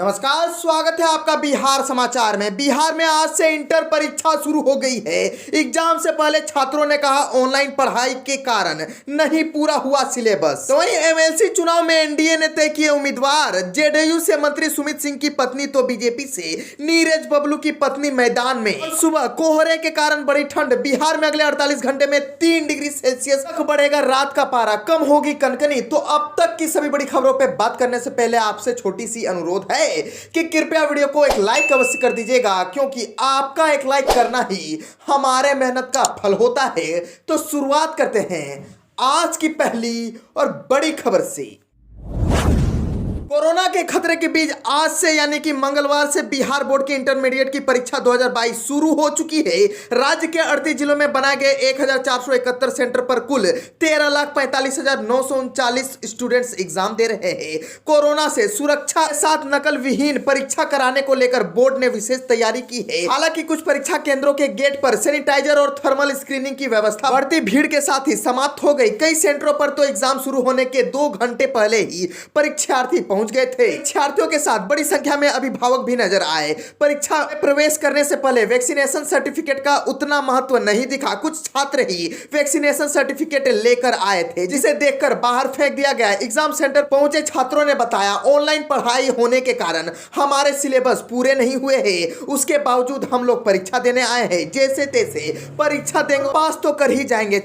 नमस्कार, स्वागत है आपका बिहार समाचार में। बिहार में आज से इंटर परीक्षा शुरू हो गई है। एग्जाम से पहले छात्रों ने कहा ऑनलाइन पढ़ाई के कारण नहीं पूरा हुआ सिलेबस। तो वहीं एमएलसी चुनाव में एनडीए ने तय किए उम्मीदवार। जेडीयू से मंत्री सुमित सिंह की पत्नी तो बीजेपी से नीरज बबलू की पत्नी मैदान में। सुबह कोहरे के कारण बड़ी ठंड। बिहार में अगले 48 घंटे में 3 डिग्री सेल्सियस तक बढ़ेगा रात का पारा, कम होगी कनकनी। तो अब तक की सभी बड़ी खबरों पर बात करने से पहले आपसे छोटी सी अनुरोध है कि कृपया वीडियो को एक लाइक अवश्य कर दीजिएगा, क्योंकि आपका एक लाइक करना ही हमारे मेहनत का फल होता है। तो शुरुआत करते हैं आज की पहली और बड़ी खबर से। कोरोना के खतरे के बीच आज से यानी कि मंगलवार से बिहार बोर्ड की इंटरमीडिएट की परीक्षा 2022 शुरू हो चुकी है। राज्य के 38 जिलों में बनाए गए 1471 सेंटर पर कुल 13,45,939 स्टूडेंट्स एग्जाम दे रहे हैं। कोरोना से सुरक्षा के साथ नकल विहीन परीक्षा कराने को लेकर बोर्ड ने विशेष तैयारी की है। हालांकि कुछ परीक्षा केंद्रों के गेट पर सैनिटाइजर और थर्मल स्क्रीनिंग की व्यवस्था बढ़ती भीड़ के साथ ही समाप्त हो गई। कई सेंटरों पर तो एग्जाम शुरू होने के 2 घंटे पहले ही परीक्षार्थी पहुंच गए थे। परीक्षार्थियों के साथ बड़ी संख्या में अभिभावक भी नजर आए। परीक्षा में प्रवेश करने से पहले वैक्सीनेशन सर्टिफिकेट का उतना महत्व नहीं दिखा। कुछ छात्र ही वैक्सीनेशन सर्टिफिकेट लेकर आए थे, जिसे देखकर बाहर फेंक दिया गया। एग्जाम सेंटर पहुंचे छात्रों ने बताया, ऑनलाइन पढ़ाई होने के कारण हमारे सिलेबस पूरे नहीं हुए हैं। उसके बावजूद हम लोग परीक्षा देने आए हैं। जैसे तैसे परीक्षा देंगे, पास तो कर ही जाएंगे।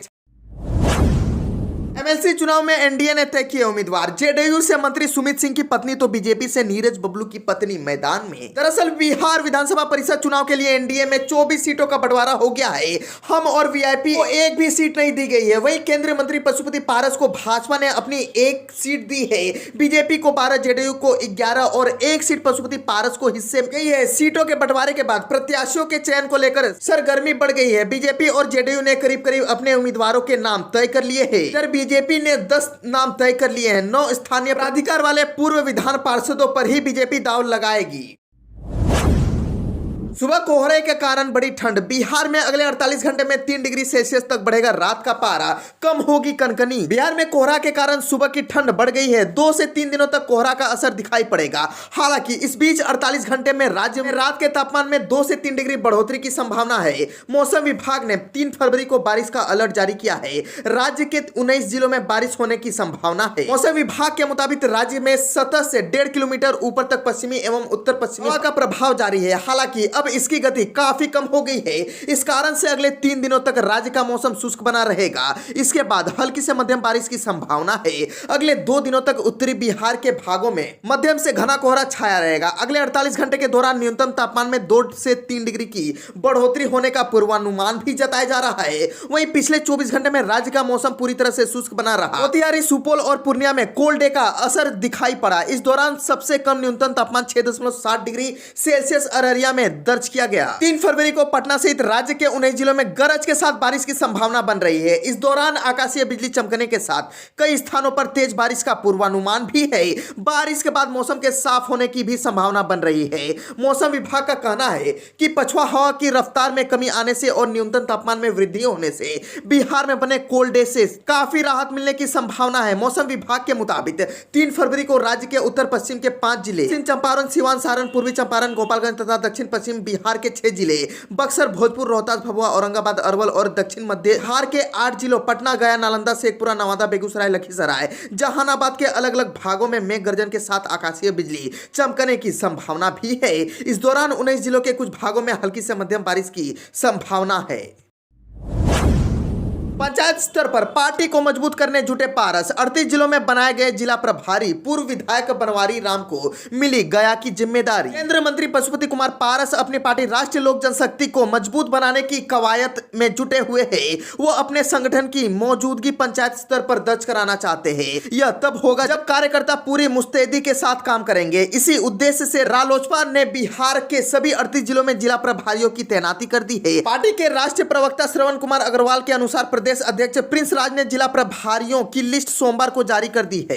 एमएलसी चुनाव में एनडीए ने तय किए उम्मीदवार। जेडीयू से मंत्री सुमित सिंह की पत्नी तो बीजेपी से नीरज बबलू की पत्नी मैदान में। दरअसल बिहार विधानसभा परिषद चुनाव के लिए एनडीए में 24 सीटों का बंटवारा हो गया है। हम और वीआईपी को एक भी सीट नहीं दी गई है। वहीं केंद्रीय मंत्री पशुपति पारस को भाजपा ने अपनी 1 सीट दी है। बीजेपी को 12, जेडीयू को 11 और 1 सीट पशुपति पारस को हिस्से में गई है। सीटों के बंटवारे के बाद प्रत्याशियों के चयन को लेकर सरगर्मी बढ़ गई है। बीजेपी और जेडीयू ने करीब करीब अपने उम्मीदवारों के नाम तय कर लिए हैं। बीजेपी ने 10 नाम तय कर लिए हैं। 9 स्थानीय प्राधिकार वाले पूर्व विधान पार्षदों पर ही बीजेपी दांव लगाएगी। सुबह कोहरे के कारण बड़ी ठंड। बिहार में अगले 48 घंटे में 3 डिग्री सेल्सियस तक बढ़ेगा रात का पारा, कम होगी कनकनी। बिहार में कोहरा के कारण सुबह की ठंड बढ़ गई है। 2 से 3 दिनों तक कोहरा का असर दिखाई पड़ेगा। हालांकि इस बीच 48 घंटे में राज्य में रात के तापमान में 2 से 3 डिग्री बढ़ोतरी की संभावना है। मौसम विभाग ने 3 फरवरी को बारिश का अलर्ट जारी किया है। राज्य के 19 जिलों में बारिश होने की संभावना है। मौसम विभाग के मुताबिक राज्य में सतह से 1.5 किलोमीटर ऊपर तक पश्चिमी एवं उत्तर पश्चिमी हवा का प्रभाव जारी है। हालांकि अब इसकी गति काफी कम हो गई है। इस कारण से अगले 3 दिनों तक राज्य का मौसम शुष्क बना रहेगा। इसके बाद हल्की से मध्यम बारिश की संभावना है। अगले 2 दिनों तक उत्तरी बिहार के भागों में मध्यम से घना कोहरा छाया रहेगा। अगले 48 घंटे के दौरान न्यूनतम तापमान में 2 से 3 डिग्री की बढ़ोतरी होने का पूर्वानुमान भी जताया जा रहा है। वहीं पिछले 24 घंटे में राज्य का मौसम पूरी तरह से शुष्क बना रहा। मोतिहारी, सुपौल और पूर्णिया में कोल्ड डे का असर दिखाई पड़ा। इस दौरान सबसे कम न्यूनतम तापमान 6.7 डिग्री सेल्सियस अररिया में दर्ज किया गया। 3 फरवरी को पटना सहित राज्य के 19 जिलों में गरज के साथ बारिश की संभावना बन रही है। इस दौरान आकाशीय बिजली चमकने के साथ कई स्थानों पर तेज बारिश का पूर्वानुमान भी है। बारिश के बाद मौसम के साफ होने की भी संभावना बन रही है। मौसम विभाग का कहना है कि पछुआ हवा की रफ्तार में कमी आने से और न्यूनतम तापमान में वृद्धि होने से बिहार में बने कोल्ड डे से काफी राहत मिलने की संभावना है। मौसम विभाग के मुताबिक 3 फरवरी को राज्य के उत्तर पश्चिम के 5 जिले, पश्चिम चंपारण, सिवान, सारण, पूर्वी चंपारण, गोपालगंज तथा दक्षिण पश्चिम बिहार के 6 जिले, बक्सर, भोजपुर, रोहतास, भभुआ, औरंगाबाद, अरवल और दक्षिण मध्य बिहार के 8 जिलों पटना, गया, नालंदा, शेखपुरा, नवादा, बेगूसराय, लखीसराय, जहानाबाद के अलग अलग भागों में मेघ गर्जन के साथ आकाशीय बिजली चमकने की संभावना भी है। इस दौरान 19 जिलों के कुछ भागों में हल्की से मध्यम बारिश की संभावना है। पंचायत स्तर पर पार्टी को मजबूत करने जुटे पारस। 38 जिलों में बनाए गए जिला प्रभारी पूर्व विधायक बनवारी राम को मिली गया की जिम्मेदारी। केंद्रीय मंत्री पशुपति कुमार पारस अपनी पार्टी राष्ट्रीय लोक जनशक्ति को मजबूत बनाने की कवायद में जुटे हुए हैं। वो अपने संगठन की मौजूदगी पंचायत स्तर पर दर्ज कराना चाहते हैं। यह तब होगा जब कार्यकर्ता पूरी मुस्तैदी के साथ काम करेंगे। इसी उद्देश्य से रालोसपा ने बिहार के सभी 38 जिलों में जिला प्रभारियों की तैनाती कर दी है। पार्टी के राष्ट्रीय प्रवक्ता श्रवण कुमार अग्रवाल के अनुसार प्रदेश अध्यक्ष प्रिंस राज ने जिला प्रभारियों की लिस्ट सोमवार को जारी कर दी है।